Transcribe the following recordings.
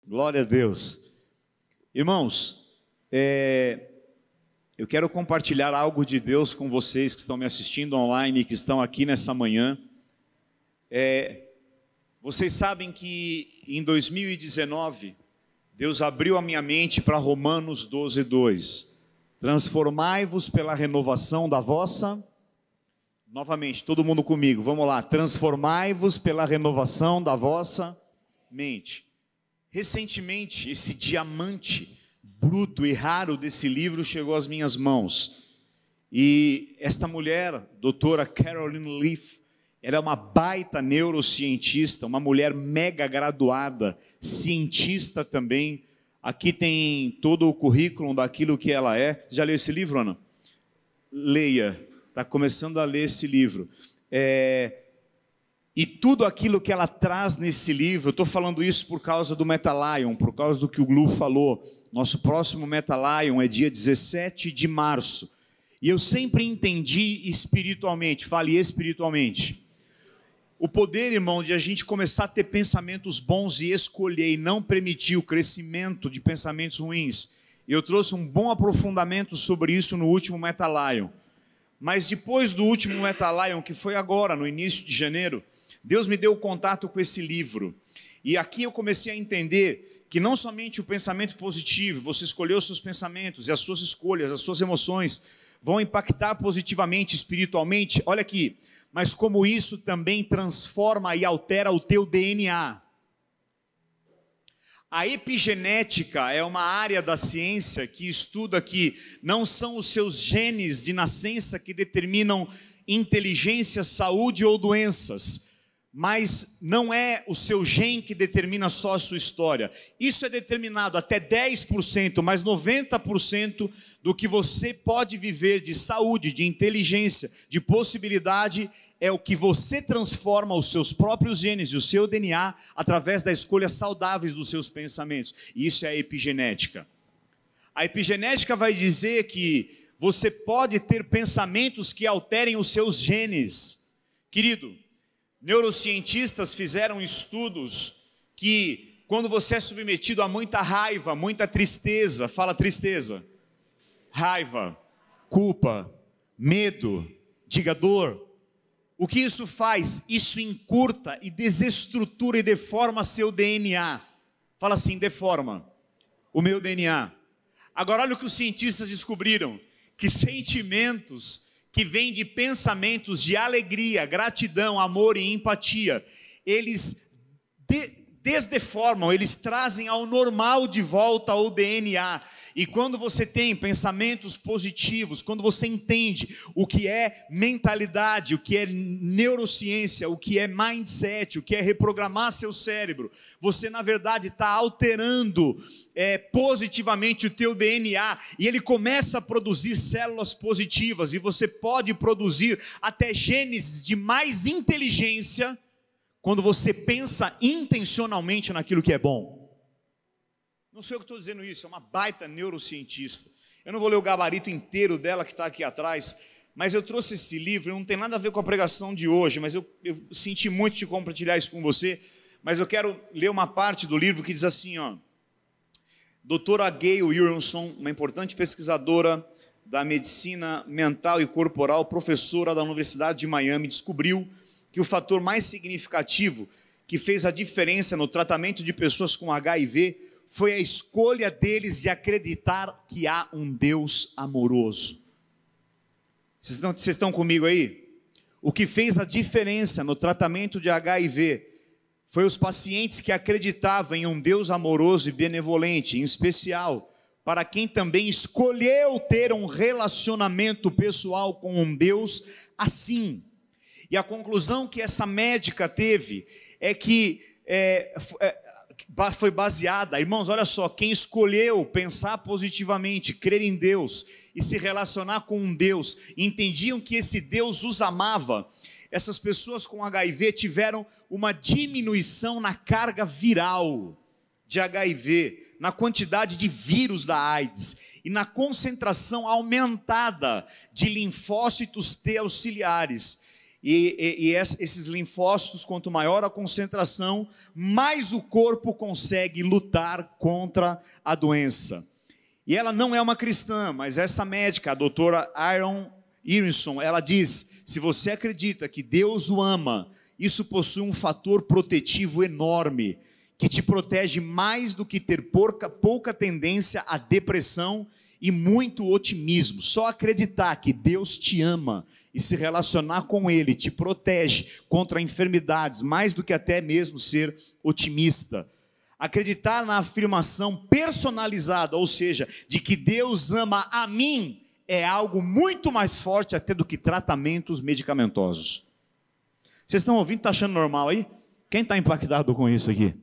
Glória a Deus. Irmãos, eu quero compartilhar algo de Deus com vocês que estão me assistindo online e que estão aqui nessa manhã. Vocês sabem que em 2019, Deus abriu a minha mente para Romanos 12:2. Transformai-vos pela renovação da vossa... Novamente, todo mundo comigo, vamos lá. Transformai-vos pela renovação da vossa mente. Recentemente, esse diamante bruto e raro desse livro chegou às minhas mãos. E esta mulher, doutora Caroline Leaf, ela é uma baita neurocientista, uma mulher mega graduada, cientista também. Aqui tem todo o currículo daquilo que ela é. Já leu esse livro, Ana? Leia, está começando a ler esse livro. E tudo aquilo que ela traz nesse livro, eu estou falando isso por causa do Metalion, por causa do que o Glu falou. Nosso próximo Metalion é dia 17 de março. E eu sempre entendi espiritualmente, fale espiritualmente, o poder, irmão, de a gente começar a ter pensamentos bons e escolher e não permitir o crescimento de pensamentos ruins. Eu trouxe um bom aprofundamento sobre isso no último Metalion. Mas depois do último Metalion, que foi agora, no início de janeiro, Deus me deu contato com esse livro. E aqui eu comecei a entender que não somente o pensamento positivo, você escolheu os seus pensamentos e as suas escolhas, as suas emoções vão impactar positivamente, espiritualmente, olha aqui, mas como isso também transforma e altera o teu DNA. A epigenética é uma área da ciência que estuda que não são os seus genes de nascença que determinam inteligência, saúde ou doenças, mas não é o seu gene que determina só a sua história. Isso é determinado até 10%, mas 90% do que você pode viver de saúde, de inteligência, de possibilidade, é o que você transforma os seus próprios genes e o seu DNA através das escolhas saudáveis dos seus pensamentos. E isso é a epigenética. A epigenética vai dizer que você pode ter pensamentos que alterem os seus genes. Querido, neurocientistas fizeram estudos que quando você é submetido a muita raiva, muita tristeza, fala tristeza, raiva, culpa, medo, diga dor, o que isso faz? Isso encurta e desestrutura e deforma seu DNA. Fala assim, deforma o meu DNA. Agora olha o que os cientistas descobriram, que sentimentos que vêm de pensamentos de alegria, gratidão, amor e empatia, eles desdeformam, eles trazem ao normal de volta ao DNA. E quando você tem pensamentos positivos, quando você entende o que é mentalidade, o que é neurociência, o que é mindset, o que é reprogramar seu cérebro, você na verdade está alterando positivamente o teu DNA, e ele começa a produzir células positivas, e você pode produzir até genes de mais inteligência, quando você pensa intencionalmente naquilo que é bom. Não sei o que estou dizendo isso, é uma baita neurocientista. Eu não vou ler o gabarito inteiro dela que está aqui atrás, mas eu trouxe esse livro, não tem nada a ver com a pregação de hoje, mas eu senti muito de compartilhar isso com você, mas eu quero ler uma parte do livro que diz assim, ó, doutora Gayle Williamson, uma importante pesquisadora da medicina mental e corporal, professora da Universidade de Miami, descobriu que o fator mais significativo que fez a diferença no tratamento de pessoas com HIV foi a escolha deles de acreditar que há um Deus amoroso. Vocês estão comigo aí? O que fez a diferença no tratamento de HIV foi os pacientes que acreditavam em um Deus amoroso e benevolente, em especial para quem também escolheu ter um relacionamento pessoal com um Deus assim. E a conclusão que essa médica teve é que foi baseada, irmãos, olha só, quem escolheu pensar positivamente, crer em Deus e se relacionar com um Deus, entendiam que esse Deus os amava, essas pessoas com HIV tiveram uma diminuição na carga viral de HIV, na quantidade de vírus da AIDS e na concentração aumentada de linfócitos T auxiliares. Esses linfócitos, quanto maior a concentração, mais o corpo consegue lutar contra a doença. E ela não é uma cristã, mas essa médica, a doutora Aaron Irinson, ela diz: se você acredita que Deus o ama, isso possui um fator protetivo enorme, que te protege mais do que ter pouca tendência à depressão e muito otimismo. Só acreditar que Deus te ama e se relacionar com Ele te protege contra enfermidades, mais do que até mesmo ser otimista. Acreditar na afirmação personalizada, ou seja, de que Deus ama a mim, é algo muito mais forte até do que tratamentos medicamentosos. Vocês estão ouvindo? Está achando normal aí? Quem está impactado com isso aqui?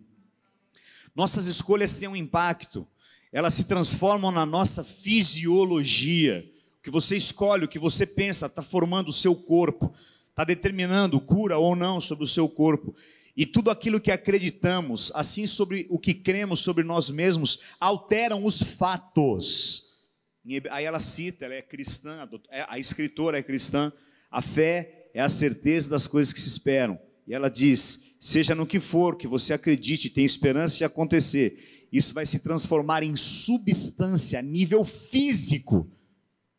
Nossas escolhas têm um impacto. Elas se transformam na nossa fisiologia. O que você escolhe, o que você pensa, está formando o seu corpo, está determinando cura ou não sobre o seu corpo. E tudo aquilo que acreditamos, assim sobre o que cremos sobre nós mesmos, alteram os fatos. Aí ela cita, ela é cristã, a escritora é cristã, a fé é a certeza das coisas que se esperam. E ela diz: seja no que for, que você acredite, tem esperança de acontecer, isso vai se transformar em substância, a nível físico,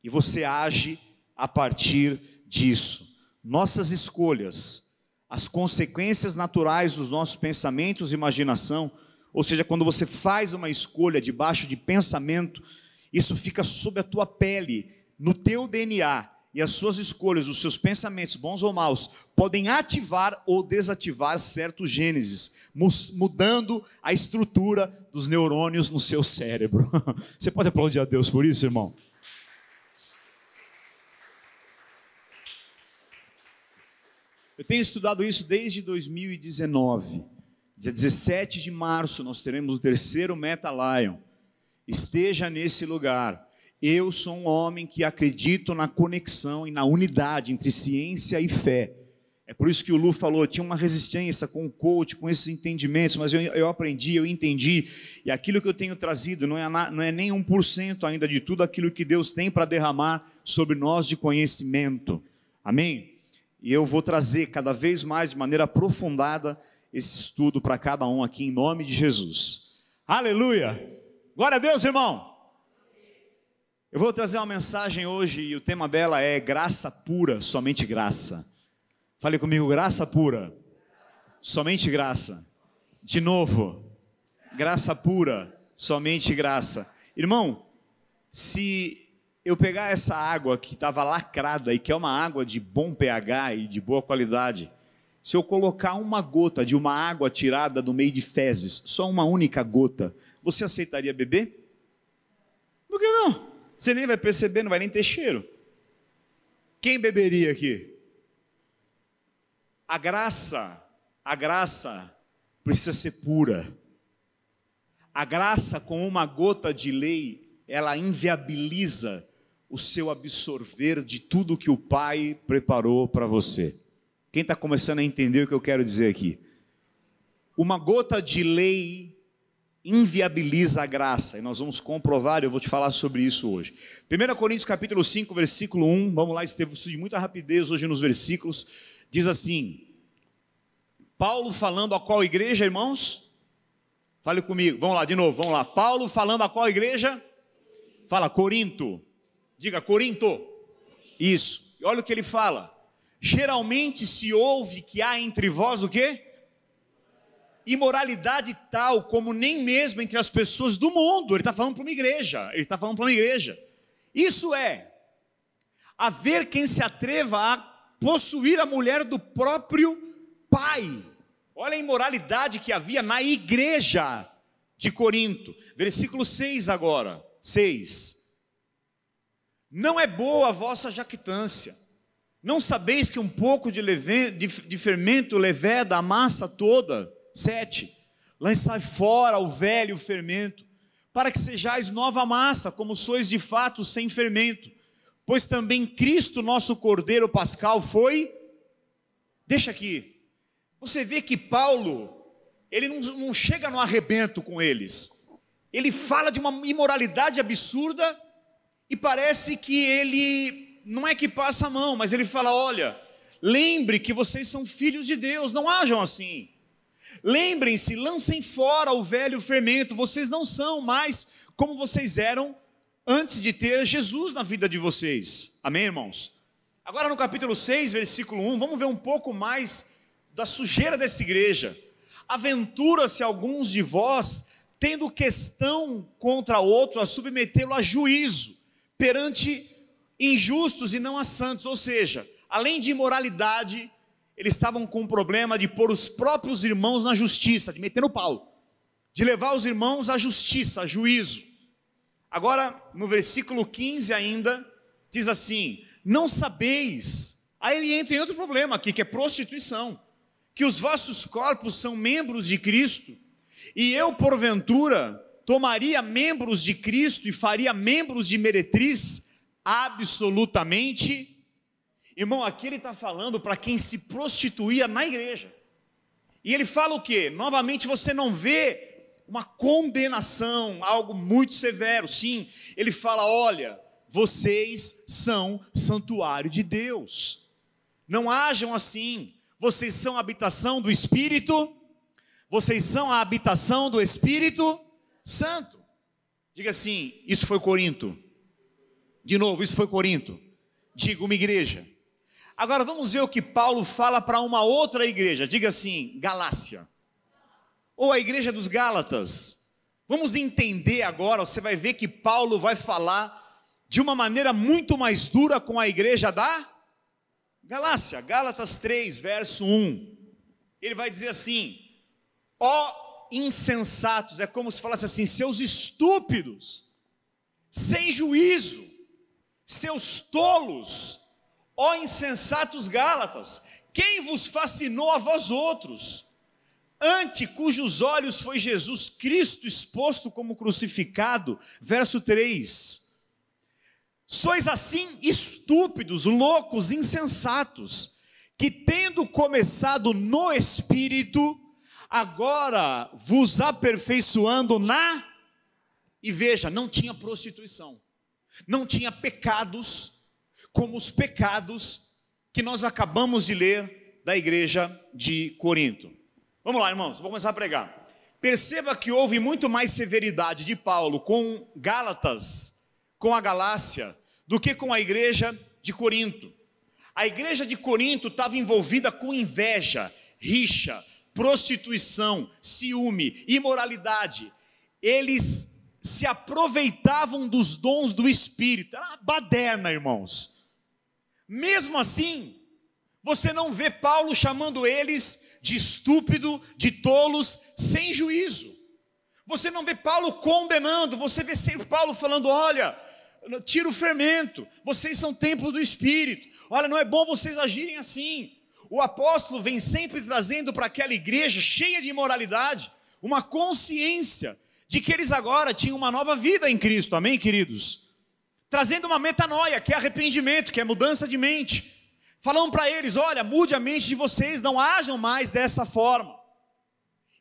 e você age a partir disso. Nossas escolhas, as consequências naturais dos nossos pensamentos e imaginação, ou seja, quando você faz uma escolha debaixo de pensamento, isso fica sob a tua pele, no teu DNA, e as suas escolhas, os seus pensamentos, bons ou maus, podem ativar ou desativar certos genes, mudando a estrutura dos neurônios no seu cérebro. Você pode aplaudir a Deus por isso, irmão? Eu tenho estudado isso desde 2019. Dia 17 de março nós teremos o 3º Meta Lion. Esteja nesse lugar. Eu sou um homem que acredito na conexão e na unidade entre ciência e fé. É por isso que o Lu falou, tinha uma resistência com o coach, com esses entendimentos, mas eu aprendi, eu entendi, e aquilo que eu tenho trazido não é nem 1% ainda de tudo aquilo que Deus tem para derramar sobre nós de conhecimento. Amém? E eu vou trazer cada vez mais, de maneira aprofundada, esse estudo para cada um aqui, em nome de Jesus. Aleluia! Glória a Deus, irmão! Eu vou trazer uma mensagem hoje, e o tema dela é graça pura, somente graça. Fale comigo, graça pura, somente graça. De novo, graça pura, somente graça. Irmão, se eu pegar essa água que estava lacrada e que é uma água de bom pH e de boa qualidade, se eu colocar uma gota de uma água tirada do meio de fezes, só uma única gota, você aceitaria beber? Por que não? Você nem vai perceber, não vai nem ter cheiro. Quem beberia aqui? A graça precisa ser pura. A graça, com uma gota de lei, ela inviabiliza o seu absorver de tudo que o Pai preparou para você. Quem está começando a entender o que eu quero dizer aqui? Uma gota de lei inviabiliza a graça, e nós vamos comprovar, eu vou te falar sobre isso hoje. 1 Coríntios capítulo 5, versículo 1, vamos lá, Estevão, de muita rapidez hoje nos versículos, diz assim, Paulo falando a qual igreja, irmãos? Fale comigo, vamos lá, de novo, vamos lá. Paulo falando a qual igreja? Fala, Corinto. Diga, Corinto. Isso. E olha o que ele fala. Geralmente se ouve que há entre vós o quê? Imoralidade tal como nem mesmo entre as pessoas do mundo. Ele está falando para uma igreja. Isso é, haver quem se atreva a possuir a mulher do próprio pai. Olha a imoralidade que havia na igreja de Corinto. Versículo 6 agora. 6. Não é boa a vossa jactância. Não sabeis que um pouco de fermento leveda a massa toda? 7. Lançai fora o velho fermento, para que sejais nova massa, como sois de fato sem fermento. Pois também Cristo, nosso Cordeiro Pascal, foi... Deixa aqui. Você vê que Paulo, ele não chega no arrebento com eles. Ele fala de uma imoralidade absurda e parece que ele, não é que passa a mão, mas ele fala, olha, lembre que vocês são filhos de Deus, não hajam assim. Lembrem-se, lancem fora o velho fermento, vocês não são mais como vocês eram antes de ter Jesus na vida de vocês. Amém, irmãos? Agora no capítulo 6, versículo 1, vamos ver um pouco mais da sujeira dessa igreja. Aventura-se alguns de vós, tendo questão contra outro, a submetê-lo a juízo, perante injustos e não a santos. Ou seja, além de imoralidade, eles estavam com o problema de pôr os próprios irmãos na justiça, de meter no pau, de levar os irmãos à justiça, a juízo. Agora, no versículo 15 ainda, diz assim: não sabeis, aí ele entra em outro problema aqui, que é prostituição, que os vossos corpos são membros de Cristo, e eu, porventura, tomaria membros de Cristo e faria membros de meretriz? Absolutamente. Irmão, aqui ele está falando para quem se prostituía na igreja. E ele fala o quê? Novamente você não vê uma condenação, algo muito severo. Sim, ele fala: olha, vocês são santuário de Deus. Não hajam assim. Vocês são a habitação do Espírito. Vocês são a habitação do Espírito Santo. Diga assim: isso foi Corinto. De novo, isso foi Corinto. Diga, uma igreja. Agora vamos ver o que Paulo fala para uma outra igreja. Diga assim: Galácia. Ou a igreja dos Gálatas. Vamos entender agora, você vai ver que Paulo vai falar de uma maneira muito mais dura com a igreja da Galácia. Gálatas 3, verso 1. Ele vai dizer assim: ó insensatos, é como se falasse assim, seus estúpidos, sem juízo, seus tolos, ó insensatos Gálatas, quem vos fascinou a vós outros? Ante cujos olhos foi Jesus Cristo exposto como crucificado. Verso 3. Sois assim estúpidos, loucos, insensatos, que tendo começado no Espírito, agora vos aperfeiçoando na... E veja, não tinha prostituição, não tinha pecados, como os pecados que nós acabamos de ler da igreja de Corinto. Vamos lá, irmãos, vou começar a pregar. Perceba que houve muito mais severidade de Paulo com Gálatas, com a Galácia, do que com a igreja de Corinto. A igreja de Corinto estava envolvida com inveja, rixa, prostituição, ciúme, imoralidade. Eles se aproveitavam dos dons do Espírito. Era uma baderna, irmãos. Mesmo assim, você não vê Paulo chamando eles de estúpido, de tolos, sem juízo. Você não vê Paulo condenando, você vê sempre Paulo falando: olha, tira o fermento, vocês são templo do Espírito, olha, não é bom vocês agirem assim. O apóstolo vem sempre trazendo para aquela igreja cheia de imoralidade uma consciência de que eles agora tinham uma nova vida em Cristo, amém, queridos? Trazendo uma metanoia, que é arrependimento, que é mudança de mente. Falando para eles: olha, mude a mente de vocês, não hajam mais dessa forma.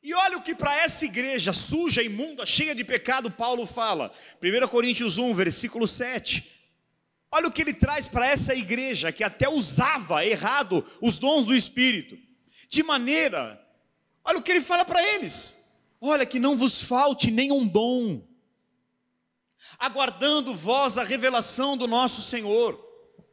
E olha o que para essa igreja suja, imunda, cheia de pecado, Paulo fala. 1 Coríntios 1, versículo 7. Olha o que ele traz para essa igreja, que até usava errado os dons do Espírito. De maneira, olha o que ele fala para eles: olha, que não vos falte nenhum dom, aguardando vós a revelação do nosso Senhor.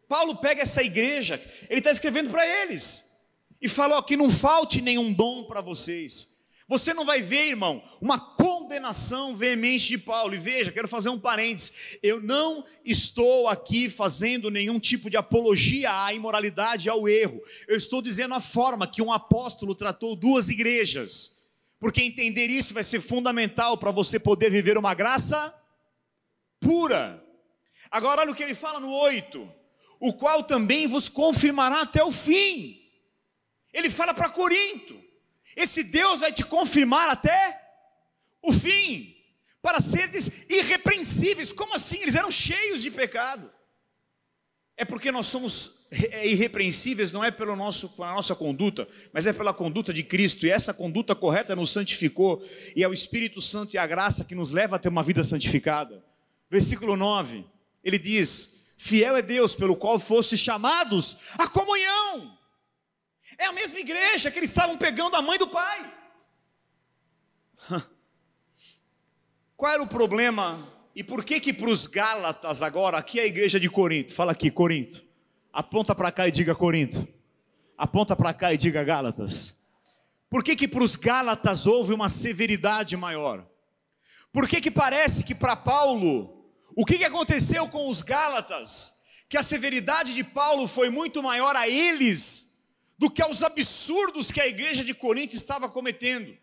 Paulo pega essa igreja, ele está escrevendo para eles, e fala: ó, que não falte nenhum dom para vocês. Você não vai ver, irmão, uma condenação veemente de Paulo. E veja, quero fazer um parênteses: eu não estou aqui fazendo nenhum tipo de apologia à imoralidade, ao erro. Eu estou dizendo a forma que um apóstolo tratou duas igrejas, porque entender isso vai ser fundamental para você poder viver uma graça pura. Agora olha o que ele fala no 8: o qual também vos confirmará até o fim. Ele fala para Corinto: esse Deus vai te confirmar até o fim, para seres irrepreensíveis. Como assim? Eles eram cheios de pecado. É porque nós somos irrepreensíveis, não é pela nossa conduta, mas é pela conduta de Cristo, e essa conduta correta nos santificou, e é o Espírito Santo e a graça que nos leva a ter uma vida santificada. Versículo 9, ele diz: fiel é Deus pelo qual fostes chamados à comunhão. É a mesma igreja que eles estavam pegando a mãe do pai. Qual era o problema? E por que para os Gálatas agora, aqui é a igreja de Corinto, fala aqui, Corinto. Aponta para cá e diga Corinto. Aponta para cá e diga Gálatas. Por que para os Gálatas houve uma severidade maior? Por que parece que para Paulo, o que aconteceu com os Gálatas? Que a severidade de Paulo foi muito maior a eles do que aos absurdos que a igreja de Corinto estava cometendo.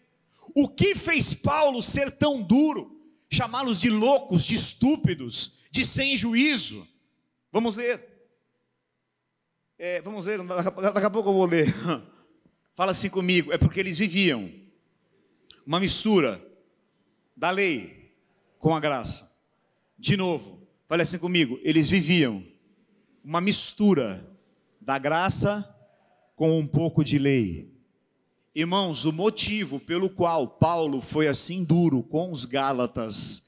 O que fez Paulo ser tão duro? Chamá-los de loucos, de estúpidos, de sem juízo. Vamos ler. Vamos ler, daqui a pouco eu vou ler. Fala assim comigo, é porque eles viviam uma mistura da lei com a graça. De novo, fala assim comigo, eles viviam uma mistura da graça com um pouco de lei. Irmãos, o motivo pelo qual Paulo foi assim duro com os Gálatas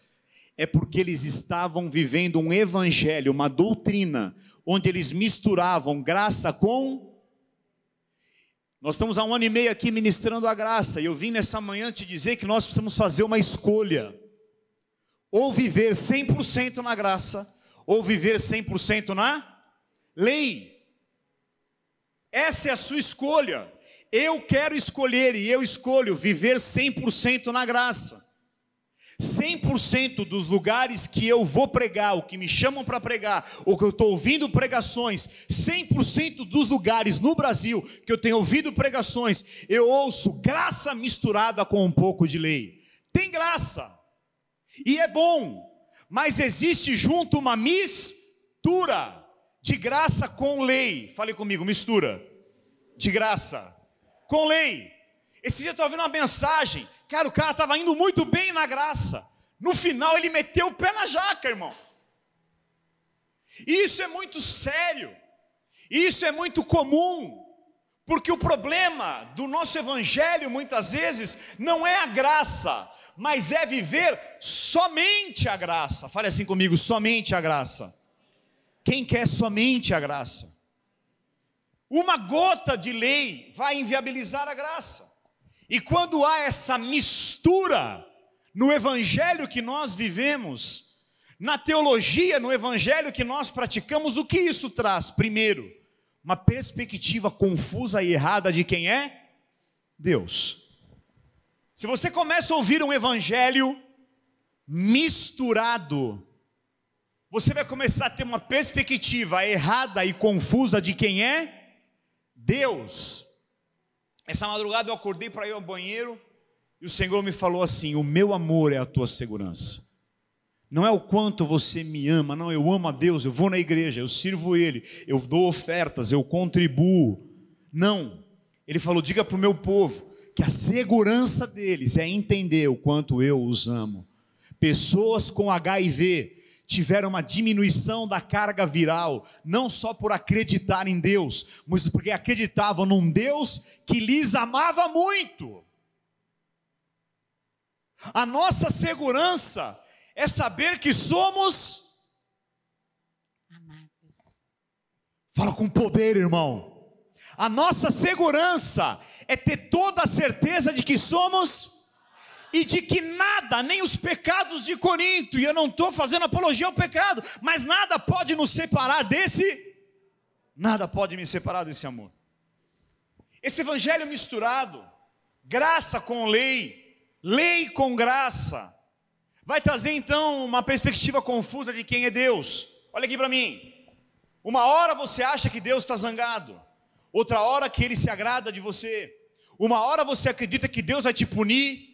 é porque eles estavam vivendo um evangelho, uma doutrina, onde eles misturavam graça com... Nós estamos há 1 ano e meio aqui ministrando a graça, e eu vim nessa manhã te dizer que nós precisamos fazer uma escolha, ou viver 100% na graça, ou viver 100% na lei. Essa é a sua escolha. Eu quero escolher, e eu escolho viver 100% na graça. 100% dos lugares que eu vou pregar, o que me chamam para pregar, ou que eu estou ouvindo pregações, 100% dos lugares no Brasil que eu tenho ouvido pregações, eu ouço graça misturada com um pouco de lei. Tem graça, e é bom, mas existe junto uma mistura de graça com lei. Fale comigo, mistura de graça com lei. Esse dia eu estava vendo uma mensagem, cara, o cara estava indo muito bem na graça, no final ele meteu o pé na jaca, irmão. Isso é muito sério, isso é muito comum, porque o problema do nosso evangelho muitas vezes não é a graça, mas é viver somente a graça. Fale assim comigo, somente a graça. Quem quer somente a graça? Uma gota de lei vai inviabilizar a graça. E quando há essa mistura no evangelho que nós vivemos, na teologia, no evangelho que nós praticamos, o que isso traz? Primeiro, uma perspectiva confusa e errada de quem é Deus. Se você começa a ouvir um evangelho misturado, você vai começar a ter uma perspectiva errada e confusa de quem é Deus. Essa madrugada eu acordei para ir ao banheiro e o Senhor me falou assim: o meu amor é a tua segurança. Não é o quanto você me ama, não, eu amo a Deus, eu vou na igreja, eu sirvo Ele, eu dou ofertas, eu contribuo. Não, Ele falou, diga para o meu povo que a segurança deles é entender o quanto eu os amo. Pessoas com HIV tiveram uma diminuição da carga viral, não só por acreditar em Deus, mas porque acreditavam num Deus que lhes amava muito. A nossa segurança é saber que somos amados. Fala com poder, irmão. A nossa segurança é ter toda a certeza de que somos, e de que nada, nem os pecados de Corinto, e eu não estou fazendo apologia ao pecado, mas nada pode nos separar nada pode me separar desse amor. Esse evangelho misturado, graça com lei, lei com graça, vai trazer então uma perspectiva confusa de quem é Deus. Olha aqui para mim, uma hora você acha que Deus está zangado, outra hora que Ele se agrada de você, uma hora você acredita que Deus vai te punir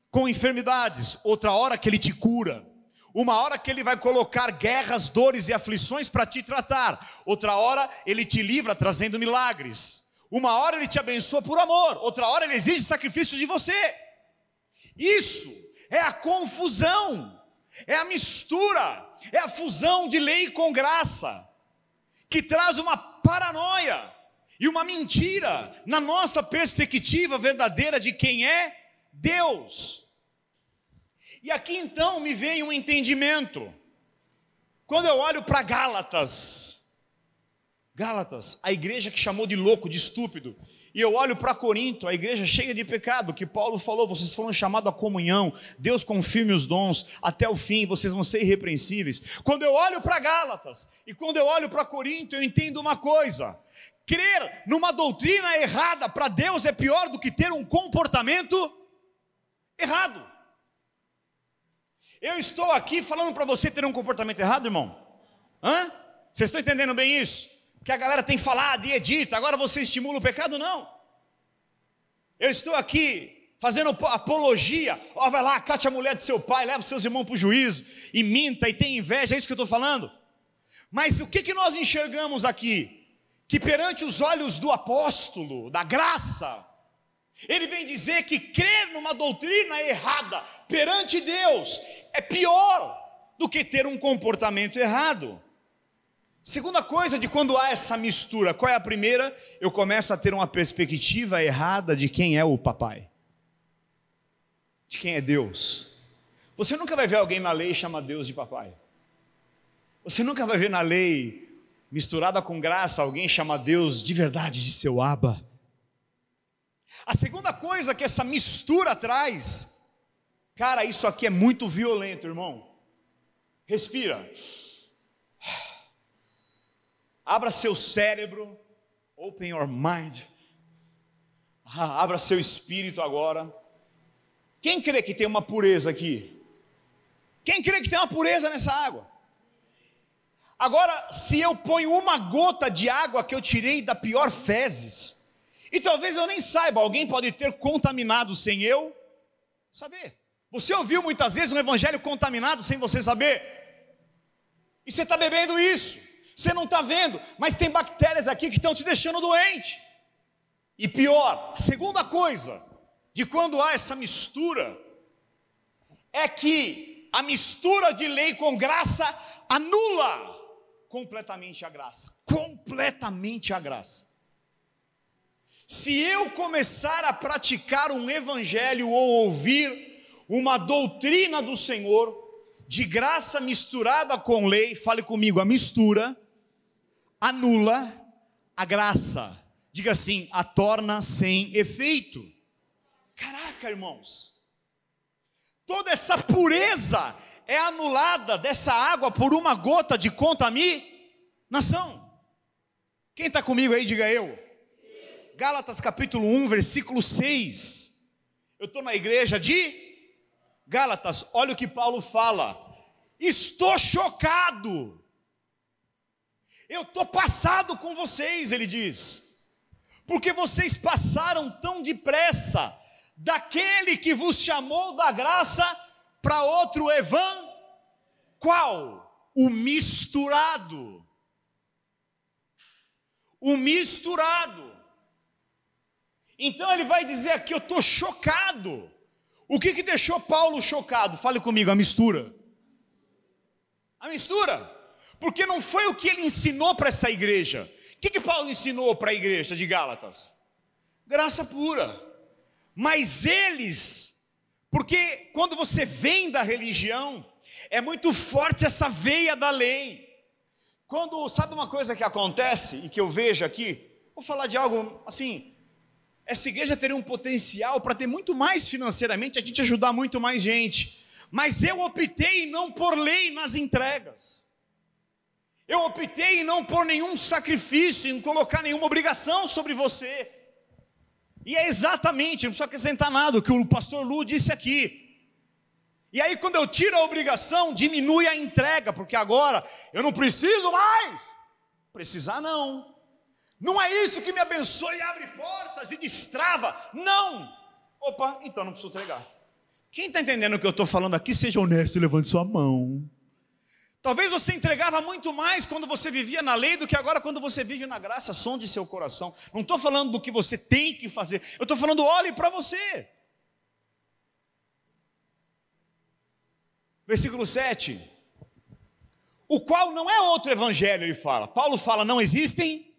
com enfermidades, outra hora que Ele te cura, uma hora que Ele vai colocar guerras, dores e aflições para te tratar, outra hora Ele te livra trazendo milagres, uma hora Ele te abençoa por amor, outra hora Ele exige sacrifícios de você. Isso é a confusão, é a mistura, é a fusão de lei com graça, que traz uma paranoia e uma mentira na nossa perspectiva verdadeira de quem é Deus. E aqui então me vem um entendimento. Quando eu olho para Gálatas, a igreja que chamou de louco, de estúpido, E eu olho para Corinto, a igreja cheia de pecado, que Paulo falou, vocês foram chamados à comunhão, Deus confirme os dons, até o fim vocês vão ser irrepreensíveis. Quando eu olho para Gálatas, e quando eu olho para Corinto, eu entendo uma coisa: crer numa doutrina errada para Deus é pior do que ter um comportamento errado. Eu estou aqui falando para você ter um comportamento errado, irmão? Vocês estão entendendo bem isso? Que a galera tem falado e edita, agora você estimula o pecado? Não. Eu estou aqui fazendo apologia. Vai lá, cate a mulher do seu pai, leva os seus irmãos para o juízo, e minta, e tem inveja, é isso que eu estou falando. Mas o que nós enxergamos aqui? Que perante os olhos do apóstolo, da graça, ele vem dizer que crer numa doutrina errada perante Deus é pior do que ter um comportamento errado. Segunda coisa de quando há essa mistura, qual é a primeira? Eu começo a ter uma perspectiva errada de quem é o papai, de quem é Deus. Você nunca vai ver alguém na lei chamar Deus de papai. Você nunca vai ver na lei, misturada com graça, alguém chamar Deus de verdade de seu Abba. A segunda coisa que essa mistura traz, cara, isso aqui é muito violento, irmão. Respira. Abra seu cérebro, open your mind, abra seu espírito agora. Quem crê que tem uma pureza aqui? Quem crê que tem uma pureza nessa água? Agora, se eu ponho uma gota de água que eu tirei da pior fezes, e talvez eu nem saiba, alguém pode ter contaminado sem eu saber. Você ouviu muitas vezes um evangelho contaminado sem você saber? E você está bebendo isso. Você não está vendo, mas tem bactérias aqui que estão te deixando doente. E pior, a segunda coisa de quando há essa mistura é que a mistura de lei com graça anula completamente a graça. Completamente a graça. Se eu começar a praticar um evangelho ou ouvir uma doutrina do Senhor de graça misturada com lei, fale comigo, a mistura anula a graça. Diga assim, a torna sem efeito. Caraca, irmãos, toda essa pureza é anulada dessa água por uma gota de contaminação. Quem está comigo aí, diga eu. Gálatas capítulo 1, versículo 6. Eu estou na igreja de Gálatas, olha o que Paulo fala. Estou chocado. Eu estou passado com vocês, ele diz, porque vocês passaram tão depressa daquele que vos chamou da graça para outro qual? O misturado. O misturado. Então ele vai dizer aqui, eu estou chocado. O que deixou Paulo chocado? Fale comigo, a mistura. A mistura. Porque não foi o que ele ensinou para essa igreja. O que Paulo ensinou para a igreja de Gálatas? Graça pura. Mas eles, porque quando você vem da religião, é muito forte essa veia da lei. Quando, sabe uma coisa que acontece e que eu vejo aqui? Vou falar de algo assim, essa igreja teria um potencial para ter muito mais financeiramente, a gente ajudar muito mais gente. Mas eu optei em não pôr lei nas entregas. Eu optei em não pôr nenhum sacrifício, em colocar nenhuma obrigação sobre você. E é exatamente, não precisa acrescentar nada, o que o pastor Lu disse aqui. E aí quando eu tiro a obrigação, diminui a entrega, porque agora eu não preciso mais. Precisar não. Não é isso que me abençoa e abre portas e destrava. Não. Opa, então não preciso entregar. Quem está entendendo o que eu estou falando aqui, seja honesto e levante sua mão. Talvez você entregava muito mais quando você vivia na lei do que agora quando você vive na graça. Sonde seu coração. Não estou falando do que você tem que fazer. Eu estou falando, olhe para você. Versículo 7. O qual não é outro evangelho, ele fala. Paulo fala, não existem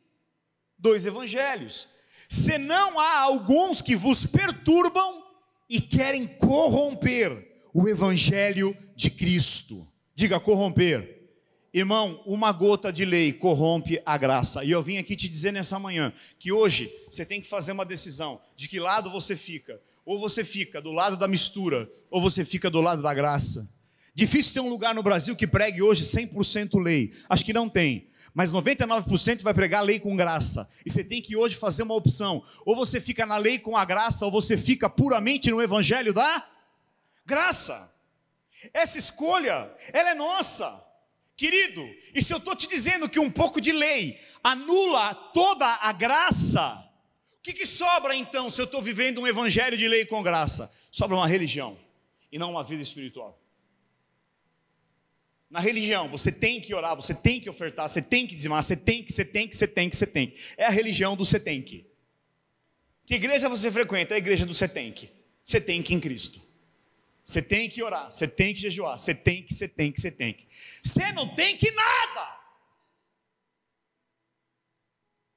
dois evangelhos. Senão há alguns que vos perturbam e querem corromper o evangelho de Cristo. Diga corromper. Irmão, uma gota de lei corrompe a graça. E eu vim aqui te dizer nessa manhã que hoje você tem que fazer uma decisão de que lado você fica. Ou você fica do lado da mistura, ou você fica do lado da graça. Difícil ter um lugar no Brasil que pregue hoje 100% lei. Acho que não tem. Mas 99% vai pregar lei com graça. E você tem que hoje fazer uma opção. Ou você fica na lei com a graça, ou você fica puramente no evangelho da graça. Essa escolha, ela é nossa. Querido, e se eu estou te dizendo que um pouco de lei anula toda a graça, o que sobra então se eu estou vivendo um evangelho de lei com graça? Sobra uma religião e não uma vida espiritual. Na religião, você tem que orar, você tem que ofertar, você tem que dizimar, você tem que. É a religião do você tem que. Que igreja você frequenta? É a igreja do você tem que. Você tem que em Cristo. Você tem que orar, você tem que jejuar, você tem que. Você não tem que nada.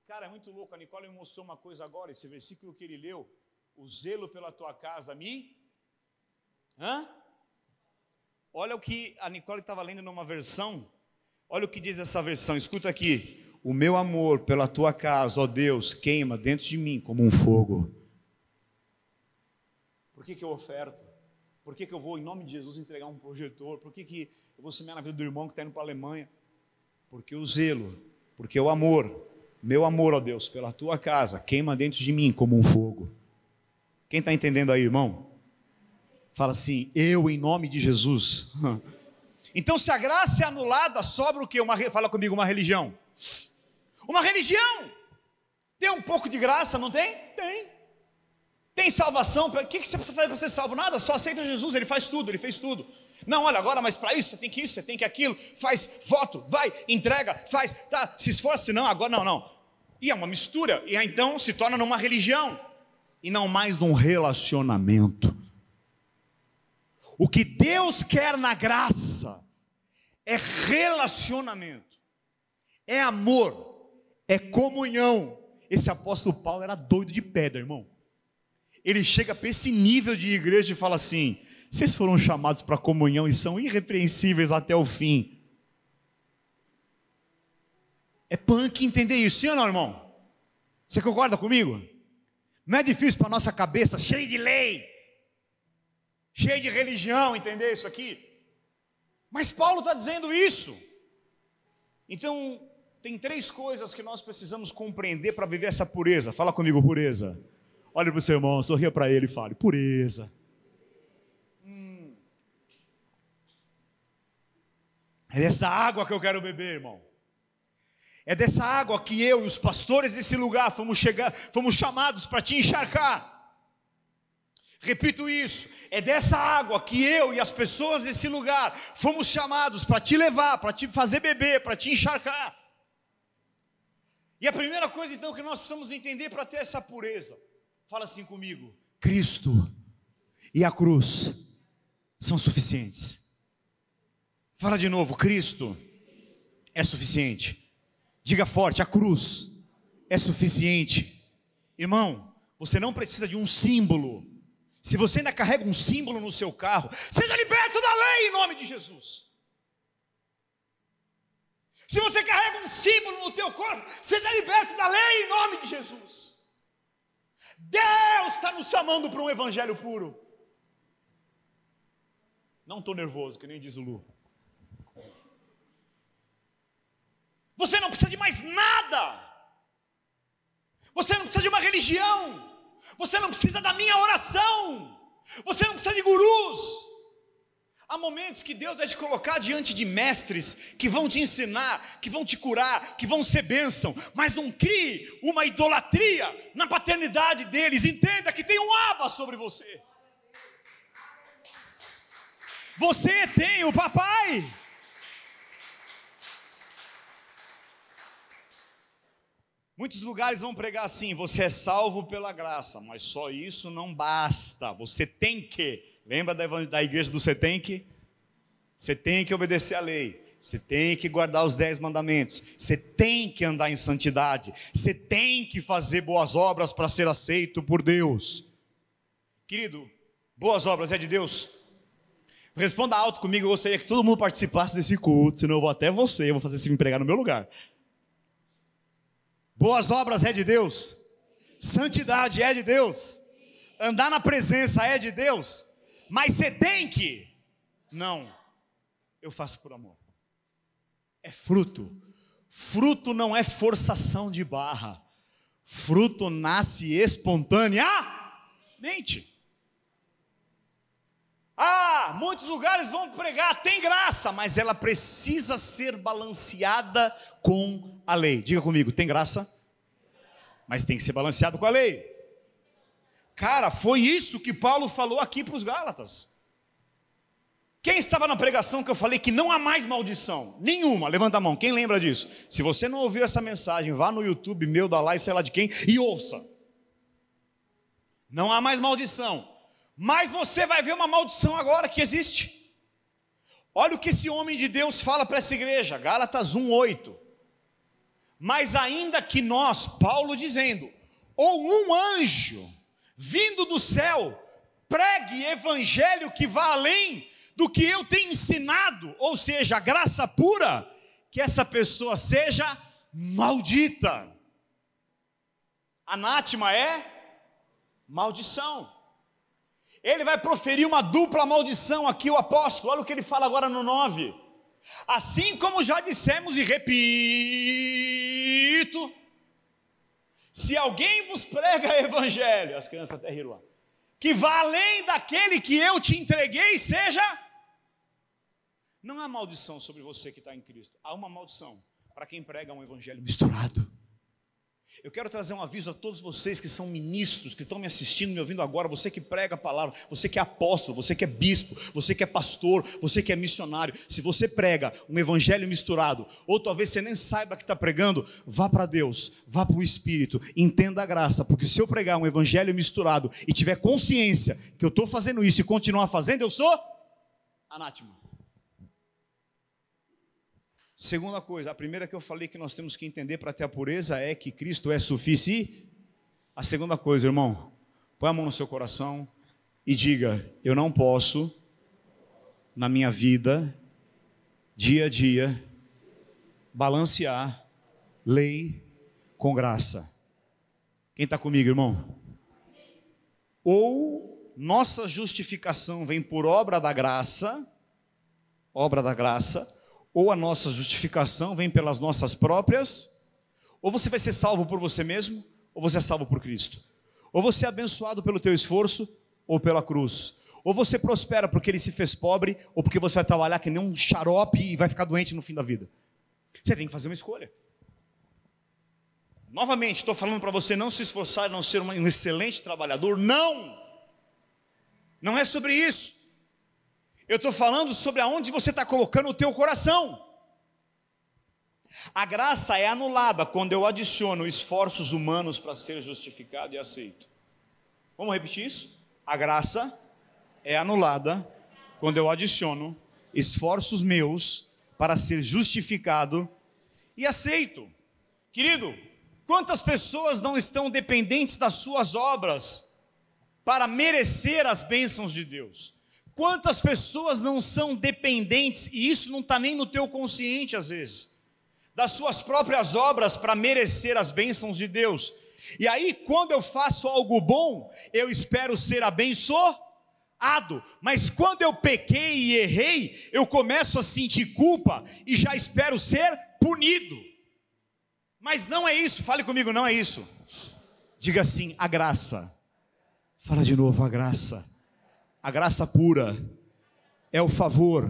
Cara, é muito louco, a Nicole me mostrou uma coisa agora, esse versículo que ele leu, o zelo pela tua casa Olha o que a Nicole estava lendo numa versão, olha o que diz essa versão, escuta aqui. O meu amor pela tua casa, ó Deus, queima dentro de mim como um fogo. Por que eu oferto? Por que eu vou, em nome de Jesus, entregar um projetor? Por que eu vou semear na vida do irmão que está indo para a Alemanha? Porque o zelo, porque o amor, meu amor, ó Deus, pela tua casa, queima dentro de mim como um fogo. Quem está entendendo aí, irmão? Fala assim, eu em nome de Jesus. Então se a graça é anulada, sobra o quê? Fala comigo, uma religião. Uma religião. Tem um pouco de graça, não tem? Tem. Tem salvação. O que você precisa fazer para ser salvo? Nada, só aceita Jesus, Ele faz tudo, Ele fez tudo. Não, olha agora, mas para isso, você tem que aquilo. Faz voto, vai, entrega, faz, tá, se esforça, senão agora não. E é uma mistura, e então se torna numa religião. E não mais num relacionamento. O que Deus quer na graça é relacionamento, é amor, é comunhão. Esse apóstolo Paulo era doido de pedra, irmão. Ele chega para esse nível de igreja e fala assim: vocês foram chamados para comunhão e são irrepreensíveis até o fim. É punk entender isso, sim ou não, irmão? Você concorda comigo? Não é difícil para a nossa cabeça, cheia de lei, cheio de religião, entender isso aqui? Mas Paulo está dizendo isso. Então, tem 3 coisas que nós precisamos compreender para viver essa pureza. Fala comigo, pureza. Olha para o seu irmão, sorria para ele e fale, pureza. É dessa água que eu quero beber, irmão. É dessa água que eu e os pastores desse lugar fomos chamados para te encharcar. Repito isso, é dessa água que eu e as pessoas desse lugar fomos chamados para te levar, para te fazer beber, para te encharcar. E a primeira coisa então que nós precisamos entender para ter essa pureza, fala assim comigo, Cristo e a cruz são suficientes. Fala de novo, Cristo é suficiente. Diga forte, a cruz é suficiente. Irmão, você não precisa de um símbolo. Se você ainda carrega um símbolo no seu carro, seja liberto da lei em nome de Jesus. Se você carrega um símbolo no teu corpo, seja liberto da lei em nome de Jesus. Deus está nos chamando para um evangelho puro. Não estou nervoso, que nem diz o Lu. Você não precisa de mais nada. Você não precisa de uma religião. Você não precisa da minha oração. Você não precisa de gurus. Há momentos que Deus vai te colocar diante de mestres que vão te ensinar, que vão te curar, que vão ser bênção. Mas não crie uma idolatria na paternidade deles. Entenda que tem um Abba sobre você. Você tem o papai. Muitos lugares vão pregar assim, você é salvo pela graça, mas só isso não basta, você tem que, lembra da igreja do você tem que? Você tem que obedecer a lei, você tem que guardar os 10 mandamentos, você tem que andar em santidade, você tem que fazer boas obras para ser aceito por Deus. Querido, boas obras é de Deus? Responda alto comigo, eu gostaria que todo mundo participasse desse culto, senão eu vou até você, eu vou fazer você me pregar no meu lugar. Boas obras é de Deus, santidade é de Deus, andar na presença é de Deus, mas você tem que, não, eu faço por amor, é fruto, fruto não é forçação de barra, fruto nasce espontaneamente. Muitos lugares vão pregar, tem graça, mas ela precisa ser balanceada com a lei. Diga comigo, tem graça, mas tem que ser balanceado com a lei. Cara, foi isso que Paulo falou aqui para os Gálatas. Quem estava na pregação que eu falei que não há mais maldição? Nenhuma, levanta a mão, quem lembra disso? Se você não ouviu essa mensagem, vá no YouTube meu, da lá e sei lá de quem, e ouça. Não há mais maldição. Mas você vai ver uma maldição agora que existe. Olha o que esse homem de Deus fala para essa igreja, Gálatas 1:8. Mas ainda que nós, Paulo dizendo, ou um anjo vindo do céu, pregue evangelho que vá além do que eu tenho ensinado, ou seja, a graça pura, que essa pessoa seja maldita. Anátema é maldição. Ele vai proferir uma dupla maldição aqui, o apóstolo, olha o que ele fala agora no 9. Assim como já dissemos e repito, se alguém vos prega evangelho, as crianças até riram lá, que vá além daquele que eu te entreguei, seja, não há maldição sobre você que está em Cristo, há uma maldição para quem prega um evangelho misturado. Eu quero trazer um aviso a todos vocês que são ministros, que estão me assistindo, me ouvindo agora, você que prega a palavra, você que é apóstolo, você que é bispo, você que é pastor, você que é missionário, se você prega um evangelho misturado, ou talvez você nem saiba que está pregando, vá para Deus, vá para o Espírito, entenda a graça, porque se eu pregar um evangelho misturado e tiver consciência que eu estou fazendo isso e continuar fazendo, eu sou anátema. Segunda coisa, a primeira que eu falei que nós temos que entender para ter a pureza é que Cristo é suficiente. A segunda coisa, irmão, põe a mão no seu coração e diga, eu não posso, na minha vida, dia a dia, balancear lei com graça. Quem está comigo, irmão? Ou nossa justificação vem por obra da graça, ou a nossa justificação vem pelas nossas próprias, ou você vai ser salvo por você mesmo, ou você é salvo por Cristo, ou você é abençoado pelo teu esforço, ou pela cruz, ou você prospera porque ele se fez pobre, ou porque você vai trabalhar que nem um xarope e vai ficar doente no fim da vida. Você tem que fazer uma escolha. Novamente, estou falando para você não se esforçar, não ser um excelente trabalhador, não é sobre isso. Eu estou falando sobre aonde você está colocando o teu coração. A graça é anulada quando eu adiciono esforços humanos para ser justificado e aceito. Vamos repetir isso? A graça é anulada quando eu adiciono esforços meus para ser justificado e aceito. Querido, quantas pessoas não estão dependentes das suas obras para merecer as bênçãos de Deus? Quantas pessoas não são dependentes, e isso não está nem no teu consciente às vezes, das suas próprias obras para merecer as bênçãos de Deus. E aí quando eu faço algo bom, eu espero ser abençoado, mas quando eu pequei e errei, eu começo a sentir culpa e já espero ser punido. Mas não é isso, fale comigo, não é isso. Diga assim, a graça. Fala de novo, a graça. A graça pura é o favor,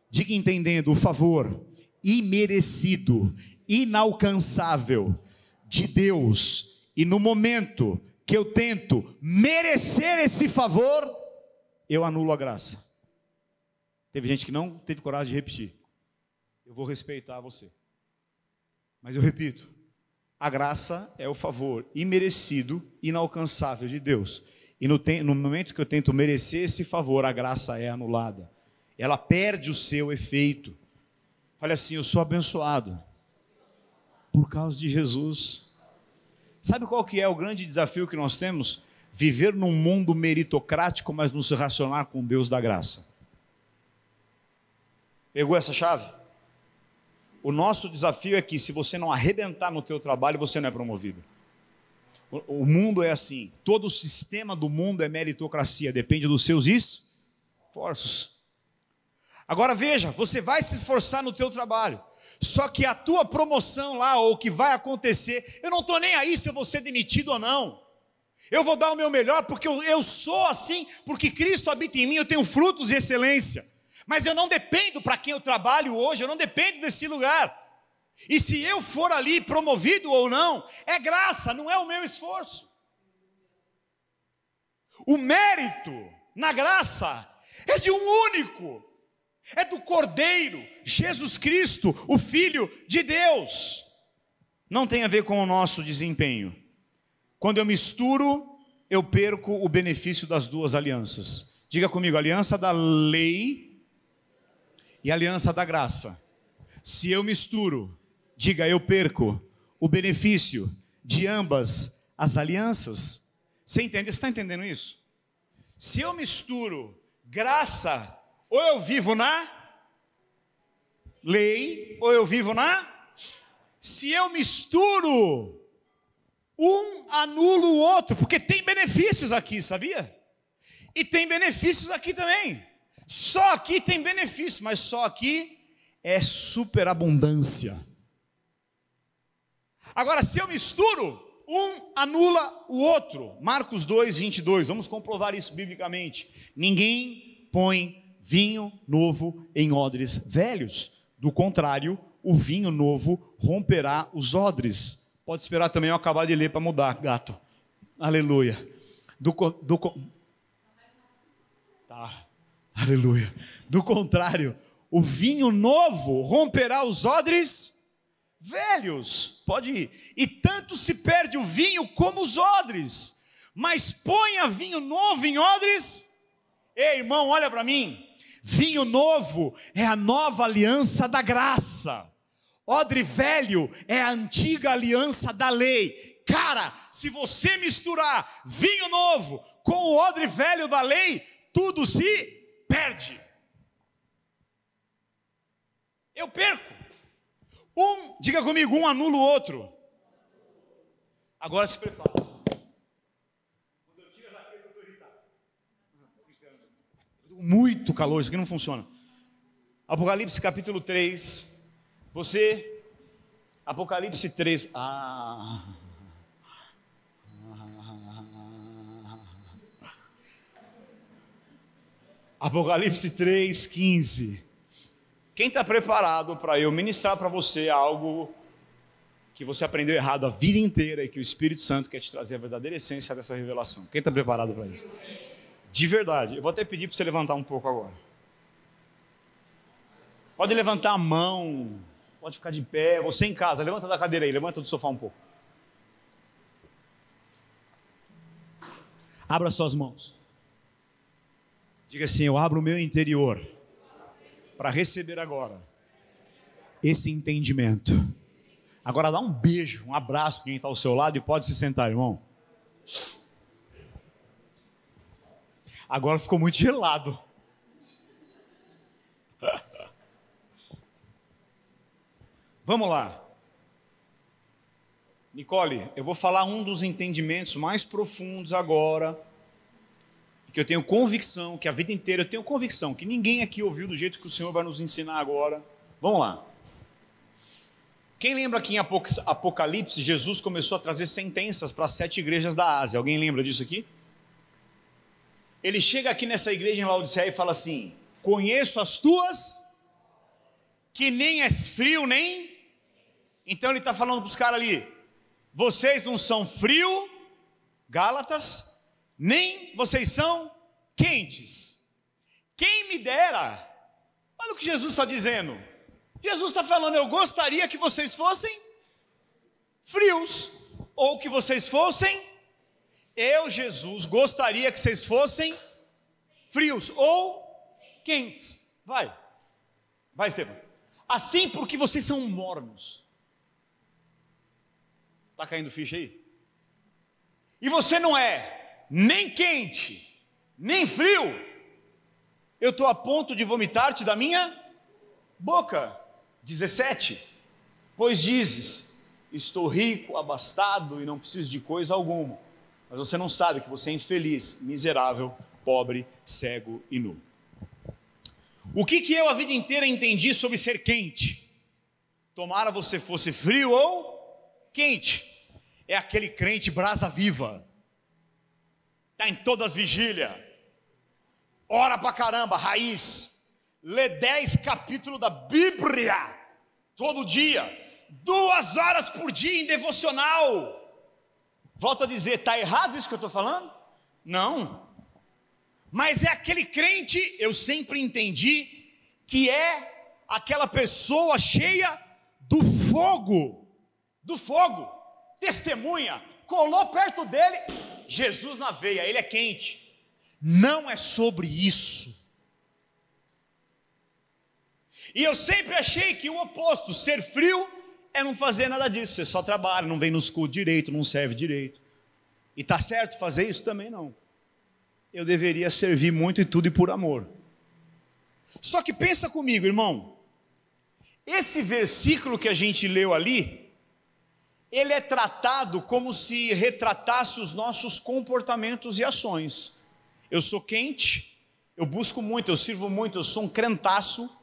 diga entendendo, o favor imerecido, inalcançável de Deus. E no momento que eu tento merecer esse favor, eu anulo a graça. Teve gente que não teve coragem de repetir. Eu vou respeitar você. Mas eu repito, a graça é o favor imerecido, inalcançável de Deus. E no momento que eu tento merecer esse favor, a graça é anulada. Ela perde o seu efeito. Fale assim, eu sou abençoado por causa de Jesus. Sabe qual que é o grande desafio que nós temos? Viver num mundo meritocrático, mas nos relacionar com Deus da graça. Pegou essa chave? O nosso desafio é que se você não arrebentar no teu trabalho, você não é promovido. O mundo é assim, todo o sistema do mundo é meritocracia, depende dos seus esforços. Agora veja, você vai se esforçar no teu trabalho, só que a tua promoção lá, ou o que vai acontecer, eu não estou nem aí se eu vou ser demitido ou não. Eu vou dar o meu melhor, porque eu sou assim, porque Cristo habita em mim, eu tenho frutos de excelência. Mas eu não dependo para quem eu trabalho hoje, eu não dependo desse lugar. E se eu for ali promovido ou não, é graça, não é o meu esforço. O mérito na graça é de um único, é do Cordeiro, Jesus Cristo, o Filho de Deus. Não tem a ver com o nosso desempenho. Quando eu misturo, eu perco o benefício das duas alianças. Diga comigo, aliança da lei e aliança da graça. Se eu misturo, diga, eu perco o benefício de ambas as alianças. Você entende? Você está entendendo isso? Se eu misturo graça, ou eu vivo na lei, ou eu vivo na... Se eu misturo, um anula o outro, porque tem benefícios aqui, sabia? E tem benefícios aqui também. Só aqui tem benefício, mas só aqui é superabundância. Agora, se eu misturo, um anula o outro. Marcos 2, 22, vamos comprovar isso biblicamente. Ninguém põe vinho novo em odres velhos. Do contrário, o vinho novo romperá os odres. Pode esperar também eu acabar de ler para mudar, gato. Aleluia. Tá. Aleluia. Do contrário, o vinho novo romperá os odres velhos. Pode ir. E tanto se perde o vinho como os odres. Mas ponha vinho novo em odres. Ei, irmão, olha para mim. Vinho novo é a nova aliança da graça. Odre velho é a antiga aliança da lei. Cara, se você misturar vinho novo com o odre velho da lei, tudo se perde. Eu perco. Diga comigo, um anula o outro. Agora se prepara. Quando eu tiro a jaqueta, eu estou irritado. Muito calor, isso aqui não funciona. Apocalipse capítulo 3. Apocalipse 3. Apocalipse 3, 15. Quem está preparado para eu ministrar para você algo que você aprendeu errado a vida inteira e que o Espírito Santo quer te trazer a verdadeira essência dessa revelação? Quem está preparado para isso? De verdade. Eu vou até pedir para você levantar um pouco agora. Pode levantar a mão, pode ficar de pé. Você em casa, levanta da cadeira aí, levanta do sofá um pouco. Abra suas mãos. Diga assim, eu abro o meu interior para receber agora esse entendimento. Agora dá um beijo, um abraço quem está ao seu lado e pode se sentar, irmão. Agora ficou muito gelado. Vamos lá. Nicole, eu vou falar um dos entendimentos mais profundos agora, que eu tenho convicção, que a vida inteira eu tenho convicção, que ninguém aqui ouviu do jeito que o Senhor vai nos ensinar agora. Vamos lá. Quem lembra que em Apocalipse, Jesus começou a trazer sentenças para as 7 igrejas da Ásia? Alguém lembra disso aqui? Ele chega aqui nessa igreja em Laodiceia e fala assim, conheço as tuas, que nem és frio, nem... Então ele está falando para os caras ali, vocês não são frio, Gálatas, nem vocês são quentes. Quem me dera, olha o que Jesus está dizendo. Jesus está falando, eu gostaria que vocês fossem frios, ou que vocês fossem, eu, Jesus, gostaria que vocês fossem frios, ou quentes. Vai, Estevam. Assim porque vocês são mornos. Está caindo ficha aí? E você não é nem quente, nem frio, eu estou a ponto de vomitar-te da minha boca. 17. Pois dizes, estou rico, abastado e não preciso de coisa alguma, mas você não sabe que você é infeliz, miserável, pobre, cego e nu. O que eu a vida inteira entendi sobre ser quente? Tomara você fosse frio ou quente. É aquele crente brasa viva, está em todas as vigílias, ora pra caramba, raiz, lê 10 capítulos da Bíblia, todo dia, 2 horas por dia em devocional. Volto a dizer, está errado isso que eu estou falando? Não, mas é aquele crente, eu sempre entendi, que é aquela pessoa cheia do fogo, testemunha, colou perto dele, Jesus na veia, ele é quente. Não é sobre isso. E eu sempre achei que o oposto, ser frio, é não fazer nada disso. Você só trabalha, não vem nos cultos direito, não serve direito. E está certo fazer isso? Também não. Eu deveria servir muito e tudo e por amor. Só que pensa comigo, irmão. Esse versículo que a gente leu ali, ele é tratado como se retratasse os nossos comportamentos e ações. Eu sou quente, eu busco muito, eu sirvo muito, eu sou um crentaço.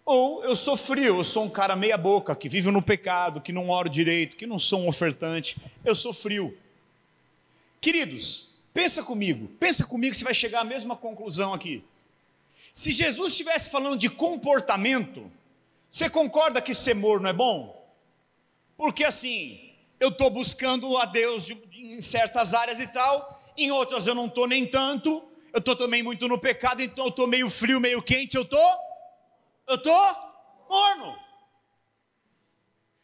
Ou eu sou frio, eu sou um cara meia boca, que vive no pecado, que não oro direito, que não sou um ofertante. Eu sou frio. Queridos, pensa comigo que você vai chegar à mesma conclusão aqui. Se Jesus estivesse falando de comportamento, você concorda que ser morno é bom? Porque assim, eu estou buscando a Deus em certas áreas e tal, em outras eu não estou nem tanto, eu estou também muito no pecado, então eu estou meio frio, meio quente, eu estou morno.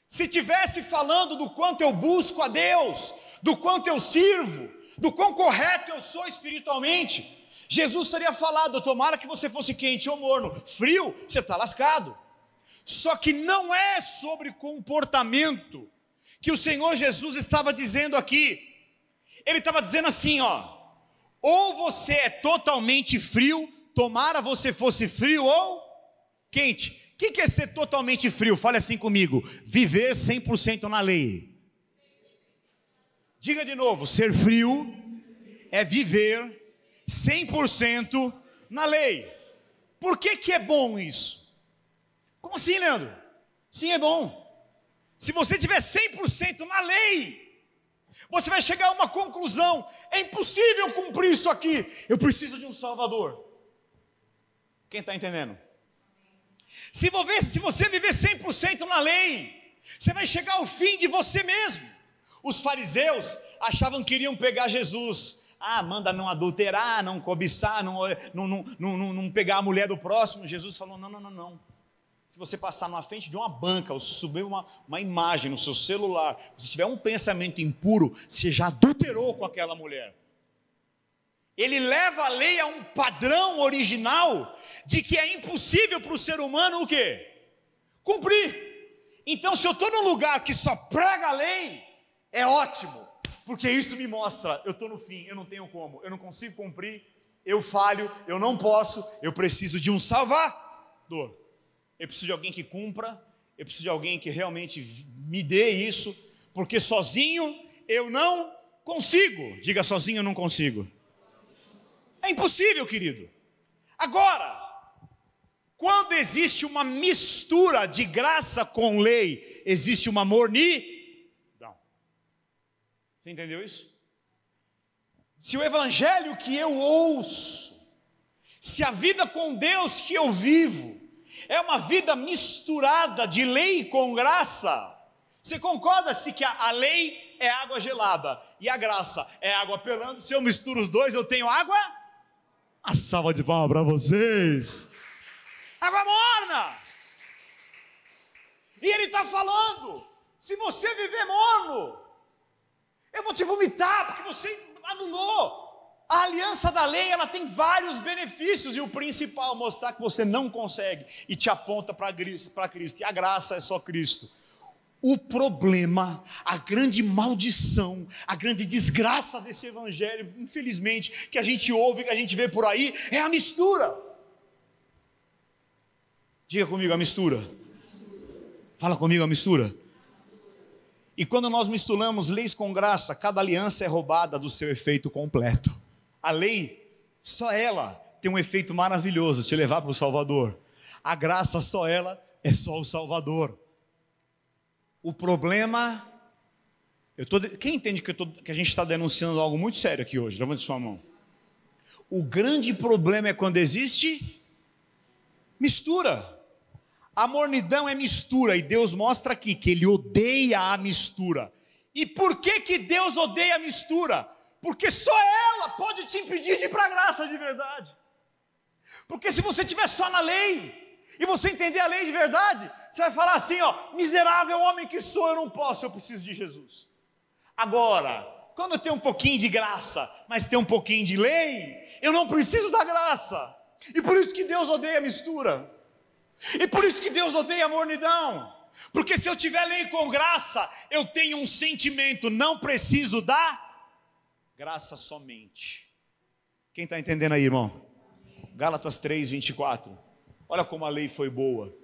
Se tivesse falando do quanto eu busco a Deus, do quanto eu sirvo, do quão correto eu sou espiritualmente, Jesus teria falado, tomara que você fosse quente ou morno, frio, você está lascado. Só que não é sobre comportamento que o Senhor Jesus estava dizendo aqui. Ele estava dizendo assim, ou você é totalmente frio, tomara você fosse frio ou quente. O que é ser totalmente frio? Fale assim comigo, viver 100% na lei. Diga de novo, ser frio é viver 100% na lei. Por que é bom isso? Como assim, Leandro? Sim, é bom. Se você tiver 100% na lei, você vai chegar a uma conclusão: é impossível cumprir isso aqui, eu preciso de um Salvador. Quem está entendendo? Se você viver 100% na lei, você vai chegar ao fim de você mesmo. Os fariseus achavam que iriam pegar Jesus. Manda não adulterar, não cobiçar, não pegar a mulher do próximo. Jesus falou, não. Se você passar na frente de uma banca, ou subir uma imagem no seu celular, se tiver um pensamento impuro, você já adulterou com aquela mulher. Ele leva a lei a um padrão original de que é impossível para o ser humano o quê? Cumprir. Então, se eu estou num lugar que só prega a lei, é ótimo, porque isso me mostra, eu estou no fim, eu não tenho como, eu não consigo cumprir, eu falho, eu não posso, eu preciso de um Salvador. Eu preciso de alguém que cumpra, eu preciso de alguém que realmente me dê isso, porque sozinho eu não consigo. Diga, sozinho eu não consigo. É impossível, querido. Agora, quando existe uma mistura de graça com lei, existe uma mornidão. Você entendeu isso? Se o evangelho que eu ouço, se a vida com Deus que eu vivo, é uma vida misturada de lei com graça, você concorda-se que a lei é água gelada e a graça é água pelando? Se eu misturo os dois, eu tenho água? A salva de palmas para vocês. Água morna. E ele está falando, se você viver morno, eu vou te vomitar, porque você anulou. A aliança da lei, ela tem vários benefícios, e o principal, mostrar que você não consegue, e te aponta para Cristo, e a graça é só Cristo. O problema, a grande maldição, a grande desgraça desse evangelho, infelizmente, que a gente ouve, que a gente vê por aí, é a mistura. Diga comigo, a mistura. Fala comigo, a mistura. E quando nós misturamos leis com graça, cada aliança é roubada do seu efeito completo. A lei, só ela tem um efeito maravilhoso, te levar para o Salvador. A graça, só ela, é só o Salvador. O problema, quem entende que a gente está denunciando algo muito sério aqui hoje? Levante sua mão. O grande problema é quando existe mistura. A mornidão é mistura, e Deus mostra aqui que Ele odeia a mistura. E por que Deus odeia a mistura? Porque só ela pode te impedir de ir para a graça de verdade. Porque se você estiver só na lei, e você entender a lei de verdade, você vai falar assim, miserável homem que sou, eu não posso, eu preciso de Jesus. Agora, quando eu tenho um pouquinho de graça, mas tenho um pouquinho de lei, eu não preciso da graça. E por isso que Deus odeia a mistura. E por isso que Deus odeia a mornidão. Porque se eu tiver lei com graça, eu tenho um sentimento, não preciso da graça somente. Quem está entendendo aí, irmão? Gálatas 3, 24. Olha como a lei foi boa.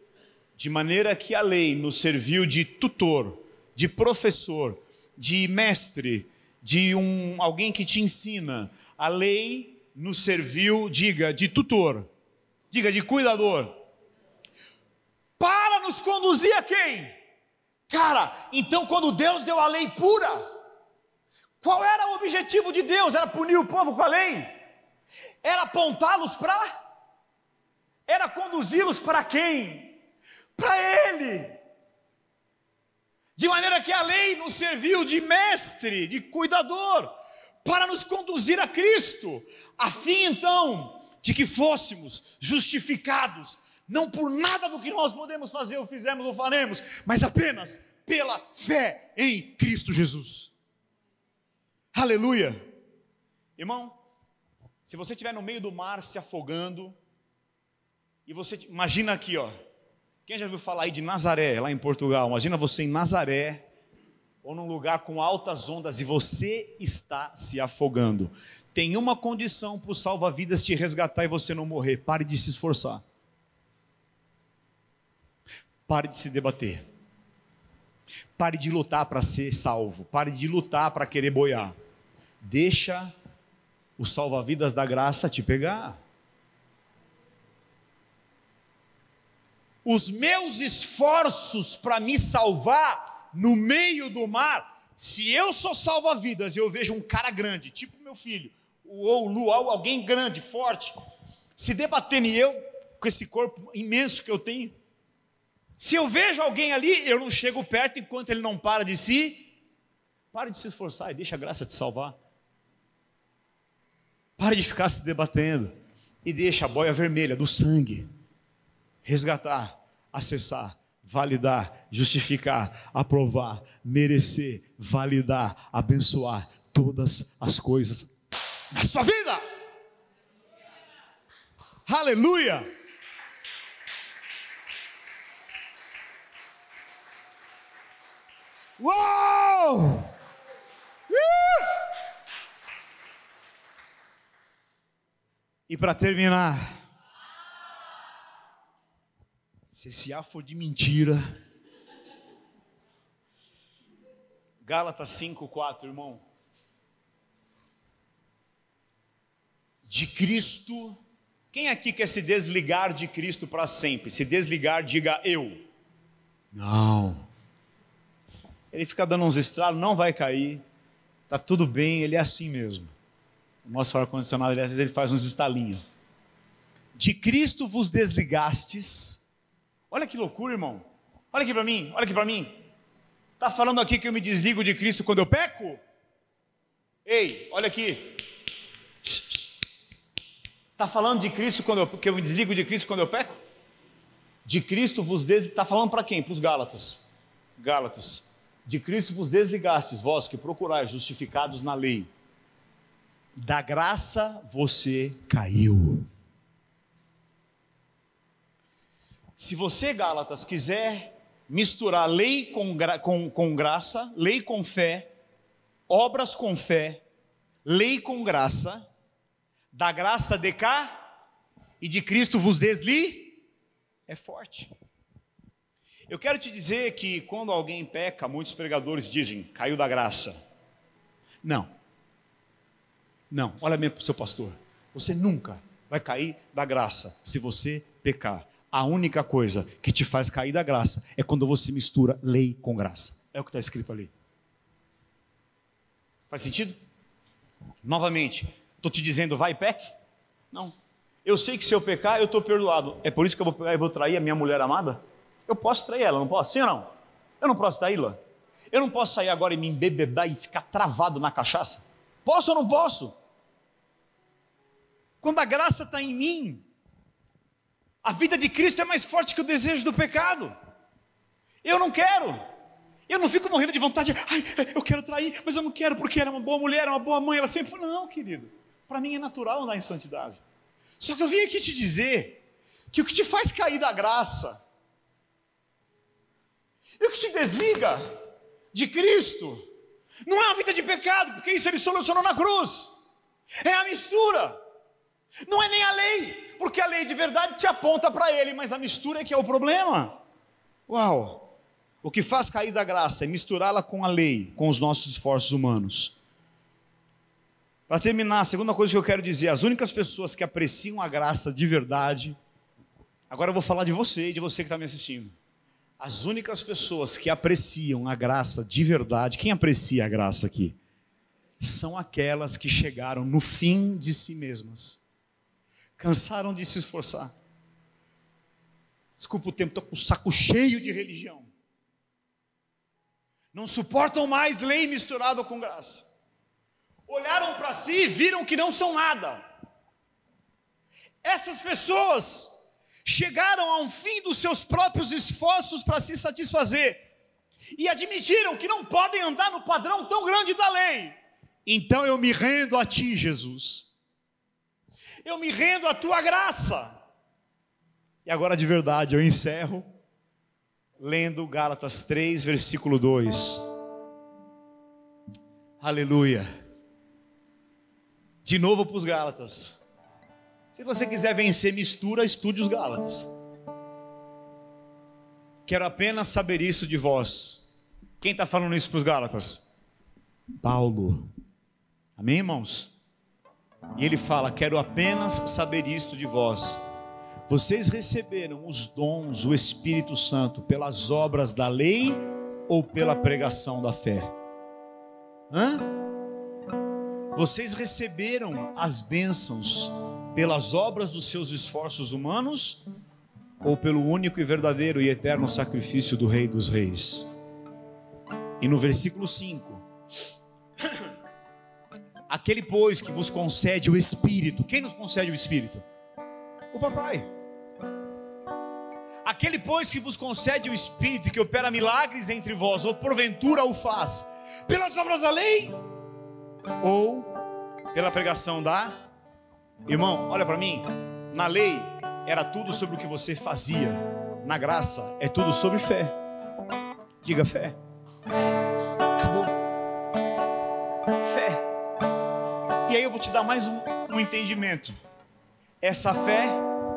De maneira que a lei nos serviu de tutor, de professor, de mestre, de alguém que te ensina. A lei nos serviu, diga, de tutor, diga, de cuidador. Para nos conduzir a quem? Cara, então quando Deus deu a lei pura, qual era o objetivo de Deus? Era punir o povo com a lei? Era apontá-los para? Era conduzi-los para quem? Para Ele. De maneira que a lei nos serviu de mestre, de cuidador, para nos conduzir a Cristo, a fim então, de que fôssemos justificados, não por nada do que nós podemos fazer, ou fizemos, ou faremos, mas apenas pela fé em Cristo Jesus. Aleluia. Irmão, se você estiver no meio do mar se afogando, e você, imagina aqui, quem já viu falar aí de Nazaré, lá em Portugal, imagina você em Nazaré, ou num lugar com altas ondas, e você está se afogando. Tem uma condição para o salva-vidas te resgatar e você não morrer: pare de se esforçar. Pare de se debater. Pare de lutar para ser salvo. Pare de lutar para querer boiar. Deixa o salva-vidas da graça te pegar. Os meus esforços para me salvar no meio do mar, se eu sou salva-vidas e eu vejo um cara grande, tipo meu filho, ou Lu, alguém grande, forte, se debatendo, e eu, com esse corpo imenso que eu tenho, se eu vejo alguém ali, eu não chego perto enquanto ele não para de se esforçar e deixa a graça te salvar. Pare de ficar se debatendo e deixa a boia vermelha do sangue resgatar, acessar, validar, justificar, aprovar, merecer, validar, abençoar todas as coisas na sua vida. Aleluia! Uou! E para terminar, se esse A for de mentira, Gálatas 5:4, irmão. De Cristo, quem aqui quer se desligar de Cristo para sempre? Se desligar, diga eu. Não. Ele fica dando uns estralos, não vai cair, está tudo bem, ele é assim mesmo. O nosso ar-condicionado, às vezes, ele faz uns estalinhos. De Cristo vos desligastes. Olha que loucura, irmão. Olha aqui para mim, olha aqui para mim. Está falando aqui que eu me desligo de Cristo quando eu peco? Ei, olha aqui. Está falando de Cristo que eu me desligo de Cristo quando eu peco? De Cristo vos desligastes. Está falando para quem? Para os Gálatas. Gálatas. De Cristo vos desligastes, vós que procurais justificados na lei. Da graça você caiu. Se você, Gálatas, quiser misturar lei com graça, lei com fé, obras com fé, lei com graça, da graça de cá e de Cristo vos desli, é forte. Eu quero te dizer que quando alguém peca, muitos pregadores dizem, caiu da graça. Não, olha mesmo para o seu pastor, você nunca vai cair da graça se você pecar. A única coisa que te faz cair da graça é quando você mistura lei com graça. É o que está escrito ali. Faz sentido? Novamente, estou te dizendo, vai e peque? Não. Eu sei que se eu pecar, eu estou perdoado. É por isso que eu vou pegar e vou trair a minha mulher amada? Eu posso trair ela, não posso? Sim ou não? Eu não posso traí-la? Eu não posso sair agora e me embebedar e ficar travado na cachaça? Posso ou não posso? Quando a graça está em mim, a vida de Cristo é mais forte que o desejo do pecado. Eu não quero. Eu não fico morrendo de vontade. Ai, eu quero trair, mas eu não quero porque ela é uma boa mulher, uma boa mãe. Ela sempre foi. Não, querido. Para mim é natural andar em santidade. Só que eu vim aqui te dizer que o que te faz cair da graça e o que te desliga de Cristo não é uma vida de pecado, porque isso ele solucionou na cruz. É a mistura. Não é nem a lei, porque a lei de verdade te aponta para ele, mas a mistura é que é o problema. Uau! O que faz cair da graça é misturá-la com a lei, com os nossos esforços humanos. Para terminar, a segunda coisa que eu quero dizer, as únicas pessoas que apreciam a graça de verdade, agora eu vou falar de você e de você que está me assistindo. As únicas pessoas que apreciam a graça de verdade, quem aprecia a graça aqui? São aquelas que chegaram no fim de si mesmas. Cansaram de se esforçar. Desculpa o tempo, estou com o saco cheio de religião. Não suportam mais lei misturada com graça. Olharam para si e viram que não são nada. Essas pessoas chegaram ao fim dos seus próprios esforços para se satisfazer e admitiram que não podem andar no padrão tão grande da lei. Então eu me rendo a ti, Jesus. Eu me rendo à tua graça. E agora de verdade eu encerro lendo Gálatas 3, versículo 2. Aleluia. De novo para os Gálatas. Se você quiser vencer mistura, estude os Gálatas. Quero apenas saber isso de vós. Quem está falando isso para os Gálatas? Paulo. Amém, irmãos? E ele fala, quero apenas saber isto de vós. Vocês receberam os dons, o Espírito Santo, pelas obras da lei ou pela pregação da fé? Vocês receberam as bênçãos pelas obras dos seus esforços humanos ou pelo único e verdadeiro e eterno sacrifício do Rei dos Reis? E no versículo 5, aquele pois que vos concede o Espírito. Quem nos concede o Espírito? O Papai. Aquele pois que vos concede o Espírito e que opera milagres entre vós, ou porventura o faz pelas obras da lei ou pela pregação da... Irmão, olha para mim. Na lei era tudo sobre o que você fazia. Na graça é tudo sobre fé. Diga fé. Acabou. Fé. E aí eu vou te dar mais um entendimento. Essa fé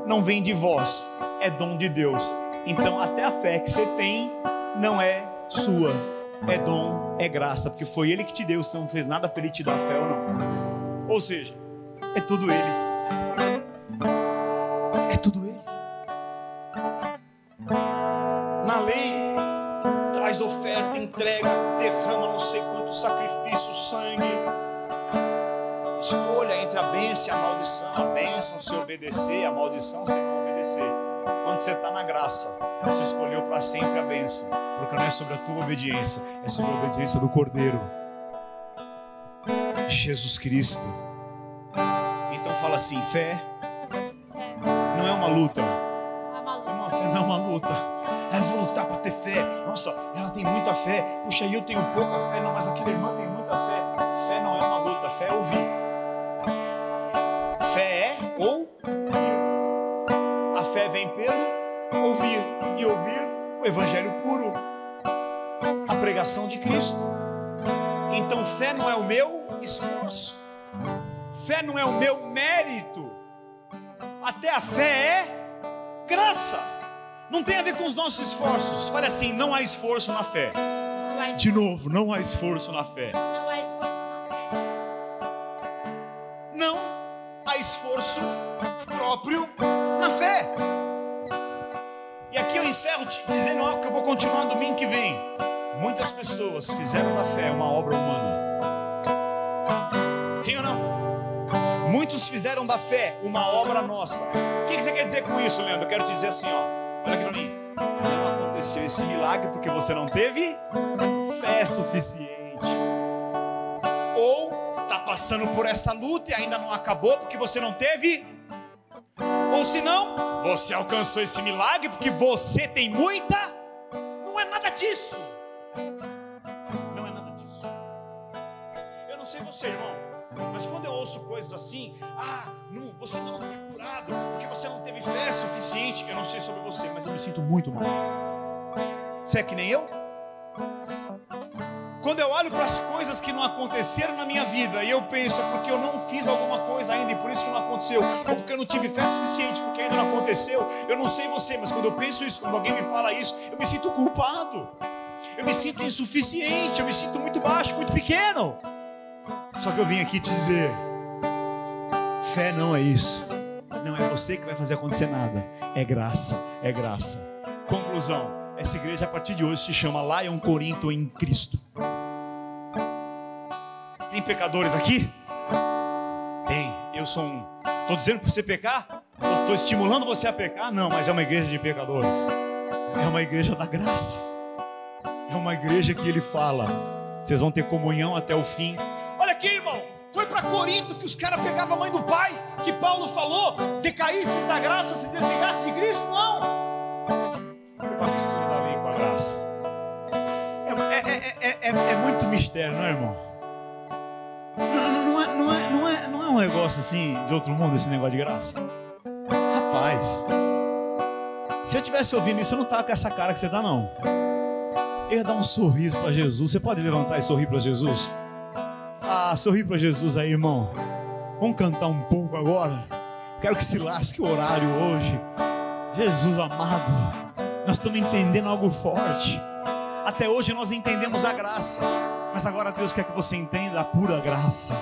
não vem de vós, é dom de Deus. Então até a fé que você tem não é sua, é dom, é graça, porque foi Ele que te deu. Você não fez nada para Ele te dar fé ou não. Ou seja, é tudo Ele. É tudo Ele. Na lei traz oferta, entrega, derrama não sei quanto sacrifício, sangue. Escolha entre a bênção e a maldição. A bênção se obedecer, a maldição se não obedecer. Quando você está na graça, você escolheu para sempre a bênção, porque não é sobre a tua obediência, é sobre a obediência do Cordeiro, Jesus Cristo. Então fala assim, fé não é uma luta. Irmã, fé não é uma luta. Eu vou lutar para ter fé. Nossa, ela tem muita fé. Puxa, eu tenho pouca fé. Não, mas aquela irmã tem muita fé. Fé não é uma luta, fé é ouvir. Fé é ouvir. A fé vem pelo ouvir. E ouvir o evangelho puro, a pregação de Cristo. Então fé não é o meu esforço, fé não é o meu mérito. Até a fé é graça. Não tem a ver com os nossos esforços. Fale assim: não há esforço na fé. Não há esforço. De novo, não há esforço na fé. Não há esforço na fé. Não há esforço próprio na fé. E aqui eu encerro dizendo algo que eu vou continuar domingo que vem. Muitas pessoas fizeram da fé uma obra humana. Sim ou não? Muitos fizeram da fé uma obra nossa. O que você quer dizer com isso, Leandro? Eu quero te dizer assim, ó. Olha aqui pra mim. Não aconteceu esse milagre porque você não teve fé suficiente. Ou está passando por essa luta e ainda não acabou porque você não teve. Ou se não, você alcançou esse milagre porque você tem muita. Não é nada disso. Não é nada disso. Eu não sei você, irmão, mas quando eu ouço coisas assim, não, você não é curado porque você não teve fé suficiente. Eu não sei sobre você, mas eu me sinto muito mal. Você é que nem eu? Quando eu olho para as coisas que não aconteceram na minha vida e eu penso, é porque eu não fiz alguma coisa ainda e por isso que não aconteceu, ou porque eu não tive fé suficiente, porque ainda não aconteceu. Eu não sei você, mas quando eu penso isso, quando alguém me fala isso, eu me sinto culpado, eu me sinto insuficiente, eu me sinto muito baixo, muito pequeno. Só que eu vim aqui te dizer: fé não é isso. Não é você que vai fazer acontecer nada. É graça, é graça. Conclusão: essa igreja a partir de hoje se chama Lion Corinto em Cristo. Tem pecadores aqui? Tem. Eu sou um. Estou dizendo para você pecar? Estou estimulando você a pecar? Não, mas é uma igreja de pecadores. É uma igreja da graça. É uma igreja que ele fala: vocês vão ter comunhão até o fim. Olha aqui, irmão. Foi para Corinto que os caras pegavam a mãe do pai, que Paulo falou: decaísses da graça, se desligasse de Cristo. Não. Foi para a mistura da lei com a graça. É muito mistério, não é, irmão? Não é um negócio assim de outro mundo, esse negócio de graça. Rapaz, se eu tivesse ouvindo isso, eu não tava com essa cara que você tá, não. Eu ia dar um sorriso para Jesus. Você pode levantar e sorrir para Jesus? Sorrir para Jesus aí, irmão. Vamos cantar um pouco agora. Quero que se lasque o horário hoje. Jesus amado, nós estamos entendendo algo forte. Até hoje nós entendemos a graça, mas agora Deus quer que você entenda a pura graça.